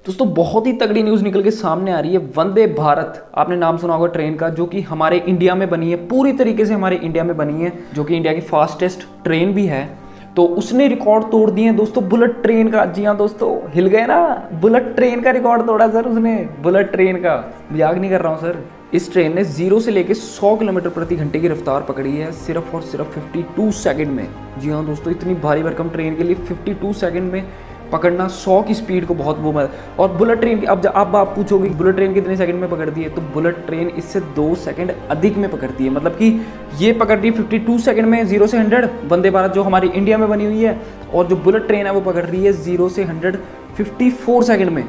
दोस्तों बहुत ही तगड़ी न्यूज़ निकल के सामने आ रही है। वंदे भारत, आपने नाम सुना होगा ट्रेन का, जो कि हमारे इंडिया में बनी है, पूरी तरीके से हमारे इंडिया में बनी है, जो कि इंडिया की फास्टेस्ट ट्रेन भी है। तो उसने रिकॉर्ड तोड़ दिए हैं दोस्तों, बुलेट ट्रेन का। जी हाँ दोस्तों, हिल गए ना, बुलेट ट्रेन का रिकॉर्ड तोड़ा सर उसने, बुलेट ट्रेन का, मजाक नहीं कर रहा हूँ सर। इस ट्रेन ने 0 से लेकर 100 किलोमीटर प्रति घंटे की रफ्तार पकड़ी है सिर्फ और सिर्फ 52 सेकंड में। जी हाँ दोस्तों, इतनी भारी भरकम ट्रेन के लिए 52 सेकंड में पकड़ना 100 की स्पीड को बहुत वो और बुलेट ट्रेन की, अब आप पूछोगे बुलेट ट्रेन कितने सेकंड में पकड़ती है, तो बुलेट ट्रेन इससे 2 सेकंड अधिक में पकड़ती है। मतलब कि ये पकड़ रही है 52 सेकंड में 0 से 100, वंदे भारत जो हमारी इंडिया में बनी हुई है, और जो बुलेट ट्रेन है वो पकड़ रही है 0 से 100 54 सेकंड में।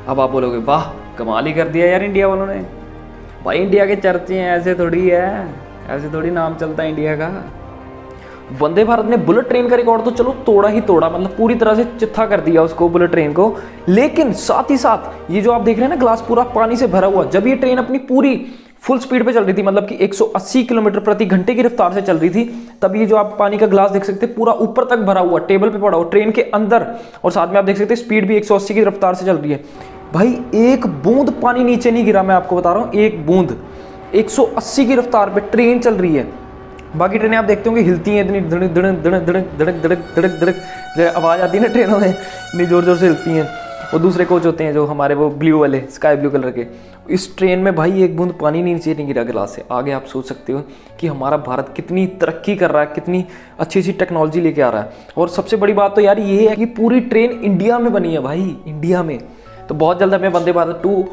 अब आप बोलोगे वाह कमाल ही कर दिया यार इंडिया वालों ने। भाई इंडिया के चर्चे हैं, ऐसे थोड़ी है, ऐसे थोड़ी नाम चलता है इंडिया का। वंदे भारत ने बुलेट ट्रेन का रिकॉर्ड तो चलो तोड़ा ही तोड़ा, मतलब पूरी तरह से चिट्ठा कर दिया उसको, बुलेट ट्रेन को। लेकिन साथ ही साथ ये जो आप देख रहे हैं ना, ग्लास पूरा पानी से भरा हुआ, जब ये ट्रेन अपनी पूरी फुल स्पीड पे चल रही थी, मतलब कि 180 किलोमीटर प्रति घंटे की रफ्तार से चल रही थी, तब ये जो आप पानी का ग्लास देख सकते हैं पूरा ऊपर तक भरा हुआ, टेबल पे पड़ा हुआ ट्रेन के अंदर, और साथ में आप देख सकते हैं स्पीड भी 180 की रफ्तार से चल रही है। भाई एक बूंद पानी नीचे नहीं गिरा, मैं आपको बता रहा हूँ, एक बूंद। 180 की रफ्तार पे ट्रेन चल रही है। बाकी ट्रेनें आप देखते होंगे हिलती हैं, इतनी धड़क धड़क धड़क धड़क धड़क धड़क धड़क धड़क आवाज़ आती है ना ट्रेनों में, इतनी ज़ोर ज़ोर से हिलती हैं। वो दूसरे कोच होते हैं जो हमारे वो ब्लू वाले, स्काई ब्लू कलर के। इस ट्रेन में भाई एक बूंद पानी नीचे नहीं गिरा गिलास से। आगे आप सोच सकते हो कि हमारा भारत कितनी तरक्की कर रहा है, कितनी अच्छी अच्छी टेक्नोलॉजी लेके आ रहा है। और सबसे बड़ी बात तो यार ये है कि पूरी ट्रेन इंडिया में बनी है भाई, इंडिया में। तो बहुत जल्द हमें वंदे भारत 2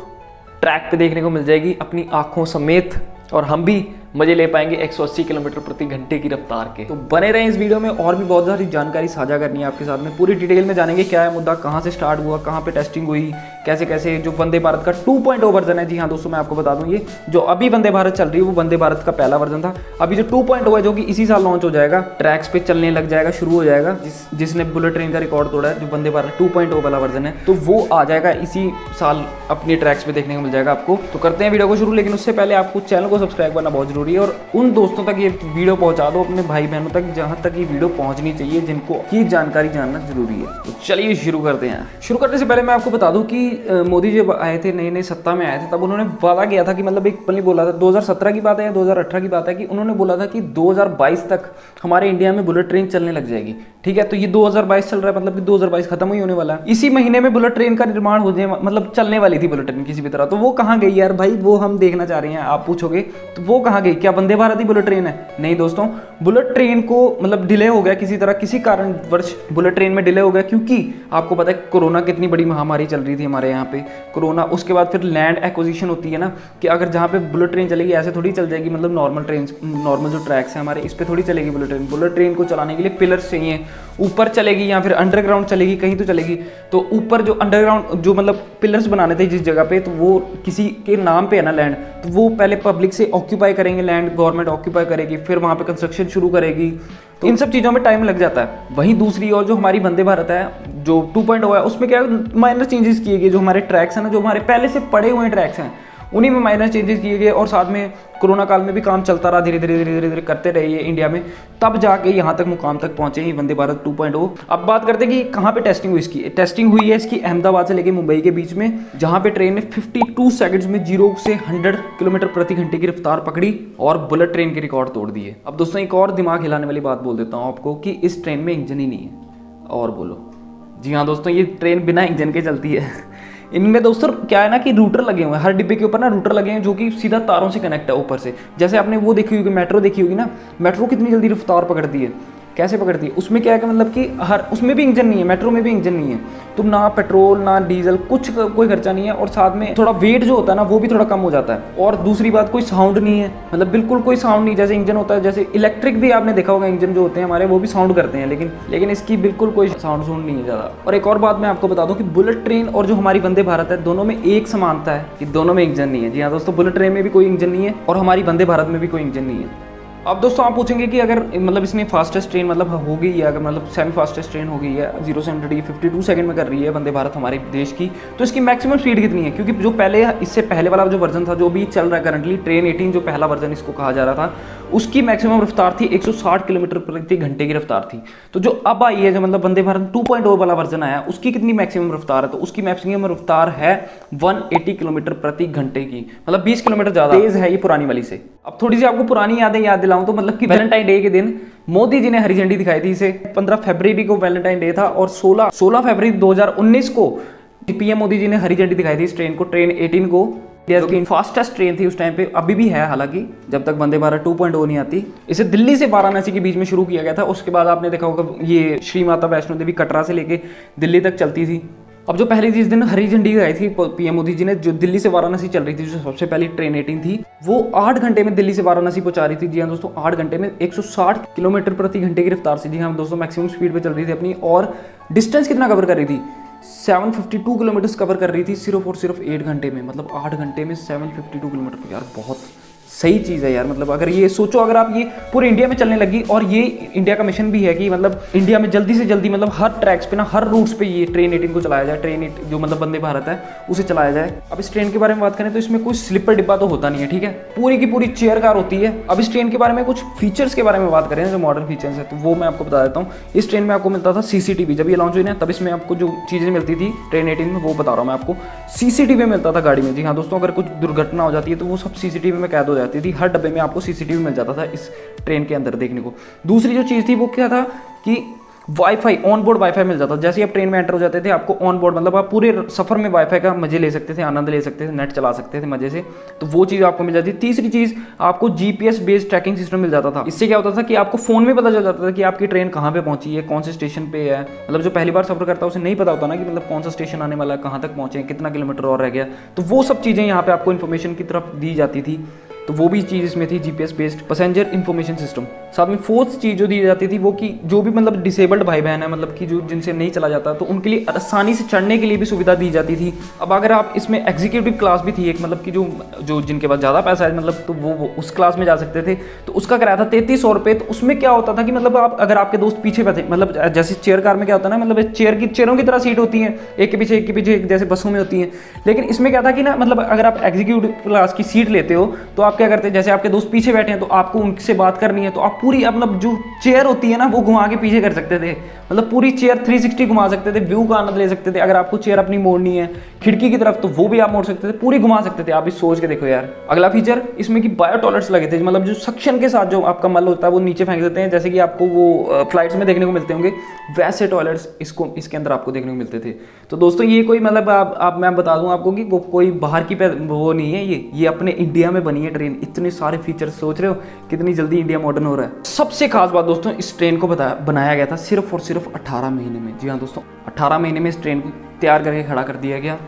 ट्रैक पे देखने को मिल जाएगी अपनी आंखों समेत, और हम भी मजे ले पाएंगे 180 किलोमीटर प्रति घंटे की रफ्तार के। तो बने रहें इस वीडियो में, और भी बहुत सारी जानकारी साझा करनी है आपके साथ में। पूरी डिटेल में जानेंगे क्या है मुद्दा, कहाँ से स्टार्ट हुआ, कहाँ पे टेस्टिंग हुई, कैसे कैसे जो वंदे भारत का 2.0 वर्जन है। जी हाँ दोस्तों, मैं आपको बता दूं, ये जो अभी वंदे भारत चल रही है वो वंदे भारत का पहला वर्जन था। अभी जो 2.0 है, जो कि इसी साल लॉन्च हो जाएगा, ट्रैक्स पे चलने लग जाएगा, शुरू हो जाएगा, जिसने बुलेट ट्रेन का रिकॉर्ड तोड़ा है, जो वंदे भारत 2.0 वाला वर्जन है, तो वो आ जाएगा इसी साल अपने ट्रैक्स पे देखने को मिल जाएगा आपको। तो करते हैं वीडियो को शुरू, लेकिन उससे पहले आपको चैनल को सब्सक्राइब करना बहुत जरूरी है, और उन दोस्तों तक ये वीडियो पहुंचा दो, अपने भाई बहनों तक जहां तक ये वीडियो पहुंचनी चाहिए, जिनको ये जानकारी जानना जरूरी है। तो चलिए शुरू करते हैं। शुरू करने से पहले मैं आपको बता दूं कि मोदी जब आए थे, नए नए सत्ता में आए थे, तब उन्होंने वादा किया था कि, मतलब एक पल बोला था, 2017 की बात है या 2018 की बात है, कि उन्होंने बोला था कि 2022 तक हमारे इंडिया में बुलेट ट्रेन चलने लग जाएगी। ठीक है, तो ये 2022 चल रहा है, मतलब कि 2022 खत्म ही होने वाला है। इसी महीने में बुलेट ट्रेन का निर्माण हो जाए, मतलब चलने वाली थी बुलेट ट्रेन किसी भी तरह। तो वो कहाँ गई यार भाई, वो हम देखना चाह रहे हैं। आप पूछोगे तो वो कहाँ गई, क्या वंदे भारत ही बुलेट ट्रेन है? नहीं दोस्तों, बुलेट ट्रेन को मतलब डिले हो गया किसी तरह, किसी कारणवश बुलेट ट्रेन में डिले हो गया, क्योंकि आपको पता है कोरोना कितनी बड़ी महामारी चल रही थी हमारे यहाँ पे। कोरोना, उसके बाद फिर लैंड एक्विजिशन होती है ना, कि अगर जहाँ पे बुलेट ट्रेन चलेगी ऐसे थोड़ी चल जाएगी, मतलब नॉर्मल ट्रेन, नॉर्मल जो ट्रैक्स हैं हमारे, इस पे थोड़ी चलेगी बुलेट ट्रेन। बुलेट ट्रेन को चलाने के लिए पिलर्स चाहिए, ऊपर चलेगी या फिर अंडरग्राउंड चलेगी, कहीं तो चलेगी। तो ऊपर जो अंडरग्राउंड जो मतलब पिलर्स बनाने थे जिस जगह पे, तो वो किसी के नाम पे है ना लैंड, तो वो पहले पब्लिक से ऑक्यूपाई करेंगे लैंड, गवर्नमेंट ऑक्यूपाई करेगी, फिर वहाँ पे कंस्ट्रक्शन शुरू करेगी। तो इन सब चीज़ों में टाइम लग जाता है। वहीं दूसरी ओर जो हमारी वंदे भारत है, जो 2.0 है, उसमें क्या माइनर चेंजेस किए गए। जो हमारे ट्रैक्स हैं ना, जो हमारे पहले से पड़े हुए ट्रैक्स हैं, उन्हीं में माइनर चेंजेस किए गए, और साथ में कोरोना काल में भी काम चलता रहा, धीरे धीरे धीरे धीरे करते रहे ये इंडिया में, तब जाके यहाँ तक मुकाम तक पहुंचे ये वंदे भारत 2.0। अब बात करते हैं कि कहाँ पे टेस्टिंग हुई इसकी। टेस्टिंग हुई है इसकी अहमदाबाद से लेकर मुंबई के बीच में, जहाँ पे ट्रेन ने 52 सेकंड्स में 0 से 100 किलोमीटर प्रति घंटे की रफ्तार पकड़ी और बुलेट ट्रेन के रिकॉर्ड तोड़ दिए। अब दोस्तों एक और दिमाग हिलाने वाली बात बोल देता हूँ आपको, कि इस ट्रेन में इंजन ही नहीं है। और बोलो, जी हाँ दोस्तों, ये ट्रेन बिना इंजन के चलती है। इनमें दोस्तों क्या है ना कि रूटर लगे हुए हैं, हर डिब्बे के ऊपर ना रूटर लगे हैं, जो कि सीधा तारों से कनेक्ट है ऊपर से। जैसे आपने वो देखी होगी, मेट्रो देखी होगी ना, मेट्रो कितनी जल्दी रफ्तार पकड़ती है, कैसे पकड़ती है। उसमें क्या है कि मतलब कि हर उसमें भी इंजन नहीं है, मेट्रो में भी इंजन नहीं है, तो ना पेट्रोल ना डीजल, कुछ कोई खर्चा नहीं है, और साथ में थोड़ा वेट जो होता है ना वो भी थोड़ा कम हो जाता है। और दूसरी बात, कोई साउंड नहीं है, मतलब बिल्कुल कोई साउंड नहीं, जैसे इंजन होता है, जैसे इलेक्ट्रिक भी आपने देखा होगा इंजन जो होते हैं हमारे, वो भी साउंड करते हैं, लेकिन इसकी बिल्कुल कोई साउंड नहीं है ज़्यादा। और एक और बात मैं आपको बता दूं कि बुलेट ट्रेन और जो हमारी वंदे भारत है, दोनों में एक समानता है कि दोनों में इंजन नहीं है। जी हाँ दोस्तों, बुलेट ट्रेन में भी कोई इंजन नहीं है, और हमारी वंदे भारत में भी कोई इंजन नहीं है। अब दोस्तों आप पूछेंगे कि अगर मतलब इसने फास्टेस्ट ट्रेन मतलब हो गई है, अगर मतलब सेमी फास्टेस्ट ट्रेन हो गई है, 0 से 100 52 सेकंड में कर रही है वंदे भारत हमारे देश की, तो इसकी मैक्सिमम स्पीड कितनी है? क्योंकि जो पहले, इससे पहले वाला जो वर्जन था, जो भी चल रहा है करंटली, ट्रेन 18 जो पहला वर्जन इसको कहा जा रहा था, उसकी मैक्सिमम रफ्तार थी 160 किलोमीटर प्रति घंटे की रफ्तार थी। तो जो अब आई है, जो मतलब वंदे भारत 2.0 वाला वर्जन आया, उसकी कितनी मैक्सिमम रफ्तार है? तो उसकी मैक्सिमम रफ्तार है 180 किलोमीटर प्रति घंटे की, मतलब 20 किलोमीटर ज्यादा तेज है ये पुरानी वाली से। अब थोड़ी सी आपको पुरानी यादें याद दिलाऊं तो मतलब कि वैलेंटाइन डे के दिन मोदी जी ने हरी झंडी दिखाई थी इसे। 15 फरवरी को वैलेंटाइन डे था और 16 फरवरी 2019 को पीएम मोदी जी ने हरी झंडी दिखाई थी इस ट्रेन को, ट्रेन 18 को, जो कि फास्टेस्ट ट्रेन थी उस टाइम पे, अभी भी है हालांकि, जब तक वंदे भारत 2.0 नहीं आती। इसे दिल्ली से वाराणसी के बीच में शुरू किया गया था। उसके बाद आपने देखा होगा ये श्री माता वैष्णो देवी कटरा से लेके दिल्ली तक चलती थी। अब जो पहली जिस दिन हरी झंडी आई थी पीएम मोदी जी ने, जो दिल्ली से वाराणसी चल रही थी, जो सबसे पहली ट्रेन 18 थी, वो 8 घंटे में दिल्ली से वाराणसी पहुंचा रही थी। जी हाँ दोस्तों, 8 घंटे में 160 किलोमीटर प्रति घंटे की रफ्तार से, जी हाँ दोस्तों, मैक्सिमम स्पीड पे चल रही थी अपनी। और डिस्टेंस कितना कवर कर रही थी? 752 किलोमीटर कवर कर रही थी सिर्फ और सिर्फ 8 घंटे में। मतलब 8 घंटे में 752 किलोमीटर, यार बहुत सही चीज़ है यार। मतलब अगर ये सोचो, अगर आप ये पूरे इंडिया में चलने लगी, और ये इंडिया का मिशन भी है कि मतलब इंडिया में जल्दी से जल्दी, मतलब हर ट्रैक्स पे ना, हर रूट्स पे ये ट्रेन 18 को चलाया जाए, ट्रेन जो मतलब वंदे भारत है उसे चलाया जाए। अब इस ट्रेन के बारे में बात करें तो इसमें कोई स्लीपर डिब्बा तो होता नहीं है, ठीक है, पूरी की पूरी चेयर कार होती है। अब इस ट्रेन के बारे में कुछ फीचर्स के बारे में बात करें, जो मॉडर्न फीचर्स है, तो वो मैं आपको बता देता हूँ। इस ट्रेन में आपको मिलता था सीसीटीवी, जब ये लॉन्च हुई ना तब इसमें आपको जो चीज़ें मिलती थी ट्रेन 18 में, वो बता रहा हूँ मैं आपको। सीसीटीवी मिलता था गाड़ी में, जी हाँ दोस्तों, अगर कुछ दुर्घटना हो जाती है तो वो सब सीसीटीवी में कैद हो जाती थी। हर डब्बे में आपको सीसीटीवी मिल जाता था इस ट्रेन के अंदर देखने को। दूसरी जो चीज़ थी वो क्या था कि वाईफाई, ऑन बोर्ड वाईफाई मिल जाता था। जैसे आप ट्रेन में एंटर हो जाते थे, आपको ऑन बोर्ड, मतलब आप पूरे सफर में वाईफाई का मजे ले सकते थे, आनंद ले सकते थे, नेट चला सकते थे मजे से, तो वो चीज़ आपको मिल जाती थी। तीसरी चीज़, आपको जीपीएस बेस्ड ट्रैकिंग सिस्टम मिल जाता था। इससे क्या होता था कि आपको फोन में पता चल जाता था कि आपकी ट्रेन कहाँ पे पहुंची है, कौन से स्टेशन पे है। मतलब जो पहली बार सफर करता है उसे नहीं पता होता ना कि मतलब कौन सा स्टेशन आने वाला है, कहाँ तक पहुंचे, कितना किलोमीटर और रह गया, तो वो सब चीज़ें यहाँ पे आपको इन्फॉर्मेशन की तरफ दी जाती थी। तो वो भी चीज़ इसमें थी, GPS based passenger information system. साथ में फोर्थ चीज़ जो दी जाती थी वो कि जो भी मतलब डिसेबल्ड भाई बहन है, मतलब कि जो जिनसे नहीं चला जाता, तो उनके लिए आसानी से चढ़ने के लिए भी सुविधा दी जाती थी। अब अगर आप इसमें एग्जीक्यूटिव क्लास भी थी एक, मतलब कि जो जिनके पास ज़्यादा पैसा है, मतलब तो वो उस क्लास में जा सकते थे। तो उसका किराया था 3300 रुपये। तो उसमें क्या होता था कि मतलब आप, अगर आपके दोस्त पीछे बैठे, मतलब जैसे चेयर कार में क्या होता है ना, मतलब चेयरों की तरह सीट होती है, एक के पीछे एक, जैसे बसों में होती है। लेकिन इसमें क्या था कि ना, मतलब अगर आप एग्जीक्यूटिव क्लास की सीट लेते हो तो आप क्या करते हैं, जैसे आपके दोस्त पीछे बैठे हैं तो आपको उनसे बात करनी है, तो आप पूरी, मतलब जो चेयर होती है ना वो घुमा के पीछे कर सकते थे। मतलब पूरी चेयर 360 घुमा सकते थे, व्यू का आनंद ले सकते थे। अगर आपको चेयर अपनी मोड़नी है खिड़की की तरफ तो वो भी आप मोड़ सकते थे, पूरी घुमा सकते थे। आप इस सोच के देखो यार। अगला फीचर इसमें कि बायो टॉयलेट्स लगे थे, मतलब जो सक्शन के साथ जो आपका मल होता है वो नीचे फेंक देते हैं, जैसे कि आपको वो फ्लाइट्स में देखने को मिलते होंगे, वैसे टॉयलेट्स इसके अंदर आपको देखने को मिलते थे। तो दोस्तों ये कोई मतलब मैं बता दूं आपको कि कोई बाहर की वो नहीं है, ये अपने इंडिया में बनी है ट्रेन। इतने सारे फीचर्स, सोच रहे हो कितनी जल्दी इंडिया मॉडर्न हो रहा है। सबसे खास बात दोस्तों, इस ट्रेन को बनाया गया था सिर्फ और सिर्फ 18 महीने में। जी हाँ दोस्तों, 18 महीने में इस ट्रेन को तैयार करके खड़ा कर दिया गया।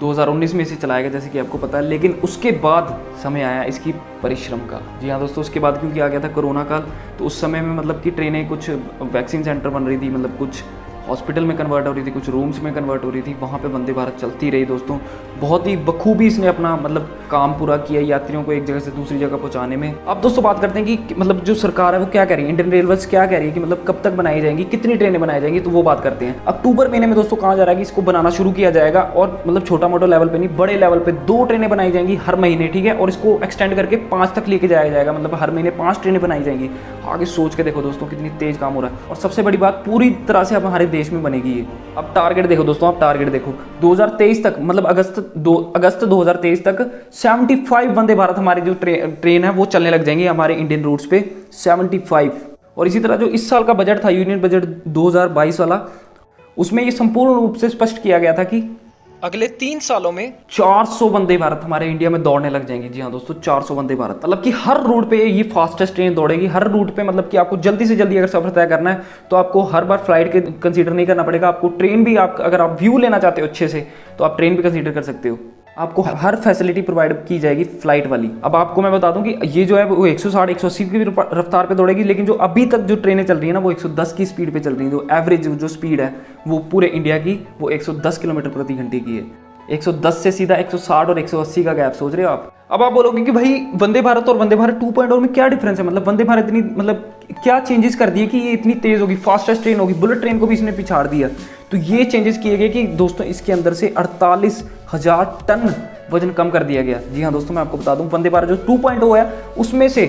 2019 में इसे चलाया गया जैसे कि आपको पता है। लेकिन उसके बाद समय आया इसकी परिश्रम का। जी हाँ दोस्तों, उसके बाद क्योंकि आ गया था कोरोना काल, तो उस समय में मतलब कि ट्रेनें, कुछ वैक्सीन सेंटर बन रही थी, मतलब कुछ हॉस्पिटल में कन्वर्ट हो रही थी, कुछ रूम्स में कन्वर्ट हो रही थी, वहाँ पे वंदे भारत चलती रही दोस्तों। बहुत ही बखूबी इसने अपना मतलब काम पूरा किया यात्रियों को एक जगह से दूसरी जगह पहुँचाने में। अब दोस्तों बात करते हैं कि मतलब जो सरकार है वो क्या कह रही है, इंडियन रेलवेज क्या कह रही है कि मतलब कब तक बनाई जाएंगी, कितनी ट्रेनें बनाई जाएंगी, तो वो बात करते हैं। अक्टूबर महीने में दोस्तों कहा जा रहा है कि इसको बनाना शुरू किया जाएगा, और मतलब छोटा मोटा लेवल पे नहीं, बड़े लेवल पे 2 ट्रेनें बनाई जाएंगी हर महीने, ठीक है, और इसको एक्सटेंड करके 5 तक लेके जाया जाएगा, मतलब हर महीने 5 ट्रेनें बनाई जाएंगी। आगे सोच के देखो दोस्तों कितनी तेज काम हो रहा है। और सबसे बड़ी बात, पूरी तरह से अब हमारे देश में बनेगी ये। अब टारगेट देखो दोस्तों, आप टारगेट देखो 2023 तक, मतलब अगस्त 2023 तक 75 वंदे भारत हमारी जो ट्रेन है वो चलने लग जाएंगी हमारे इंडियन रूट्स पे, 75। और इसी तरह जो इस साल का बजट था, यूनियन बजट 2022 वाला, उसमें ये संपूर्ण रूप से स्पष्ट किया गया था कि अगले 3 सालों में 400 वंदे भारत हमारे इंडिया में दौड़ने लग जाएंगी। जी हाँ दोस्तों, 400 वंदे भारत, मतलब कि हर रूट पे ये फास्टेस्ट ट्रेन दौड़ेगी, हर रूट पे। मतलब कि आपको जल्दी से जल्दी अगर सफर तय करना है तो आपको हर बार फ्लाइट के कंसीडर नहीं करना पड़ेगा, आपको ट्रेन भी, आप अगर आप व्यू लेना चाहते हो अच्छे से तो आप ट्रेन भी कंसीडर कर सकते हो। आपको हर फैसिलिटी प्रोवाइड की जाएगी फ्लाइट वाली। अब आपको मैं बता दूं कि ये जो है वो 160-180 की रफ्तार पे दौड़ेगी, लेकिन जो अभी तक जो ट्रेनें चल रही है ना वो 110 की स्पीड पे चल रही है। जो एवरेज जो स्पीड है वो पूरे इंडिया की वो 110 किलोमीटर प्रति घंटे की है। 110 से सीधा 160 और 180 का गैप, सोच रहे हो आप। अब आप बोलोगे कि भाई वंदे भारत और वंदे भारत 2.0 में क्या डिफरेंस है, मतलब वंदे भारत इतनी, मतलब क्या चेंजेस कर दिए कि ये इतनी तेज होगी, फास्टेस्ट ट्रेन होगी, बुलेट ट्रेन को भी इसने पिछाड़ दिया। तो ये चेंजेस किए गए कि दोस्तों इसके अंदर से 48,000 टन वजन कम कर दिया गया। जी हाँ दोस्तों, मैं आपको बता दूं वंदे भारत जो 2.0 है उसमें से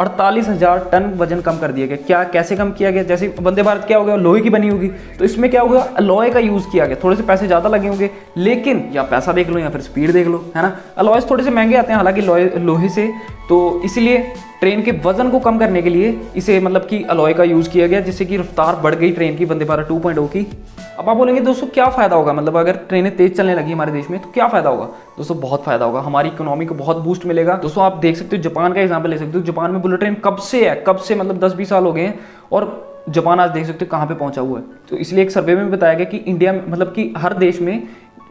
48,000 टन वजन कम कर दिया गया। क्या, कैसे कम किया गया? जैसे वंदे भारत क्या हो गया, लोहे की बनी होगी, तो इसमें क्या होगा, अलॉय का यूज़ किया गया। थोड़े से पैसे ज़्यादा लगे होंगे, लेकिन या पैसा देख लो या फिर स्पीड देख लो, है ना। अलॉयस थोड़े से महंगे आते हैं हालांकि लोहे से, तो इसलिए ट्रेन के वजन को कम करने के लिए इसे मतलब कि अलॉय का यूज़ किया गया, जिससे कि रफ्तार बढ़ गई ट्रेन की, वंदे भारत 2.0 की। अब आप बोलेंगे दोस्तों क्या फ़ायदा होगा, मतलब अगर ट्रेनें तेज़ चलने लगी हमारे देश में तो क्या फ़ायदा होगा? दोस्तों बहुत फ़ायदा होगा, हमारी इकोनॉमी को बहुत बूस्ट मिलेगा। दोस्तों आप देख सकते हो, जापान का एग्जांपल ले सकते हो। जापान में बुलेट ट्रेन कब से है, कब से, मतलब 10-20 साल हो गए हैं, और जापान आज देख सकते हो कहाँ पे पहुंचा हुआ है। तो इसलिए एक सर्वे में बताया गया कि इंडिया में, मतलब कि हर देश में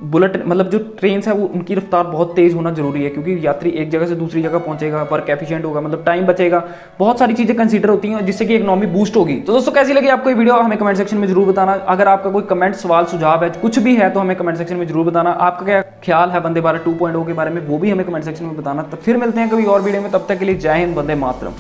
बुलेट, मतलब जो ट्रेन है वो उनकी रफ्तार बहुत तेज़ होना जरूरी है, क्योंकि यात्री एक जगह से दूसरी जगह पहुंचेगा, वर्क एफिशिएंट होगा, मतलब टाइम बचेगा, बहुत सारी चीज़ें कंसीडर होती हैं जिससे कि इकोनॉमी बूस्ट होगी। तो दोस्तों कैसी लगी आपको ये वीडियो, हमें कमेंट सेक्शन में जरूर बताना। अगर आपका कोई कमेंट, सवाल, सुझाव है, कुछ भी है, तो हमें कमेंट सेक्शन में जरूर बताना। आपका क्या ख्याल है वंदे भारत 2.0 के बारे में, वो भी हमें कमेंट सेक्शन में बताना। तो फिर मिलते हैं कभी और वीडियो में, तब तक के लिए जय हिंद, वंदे मातरम।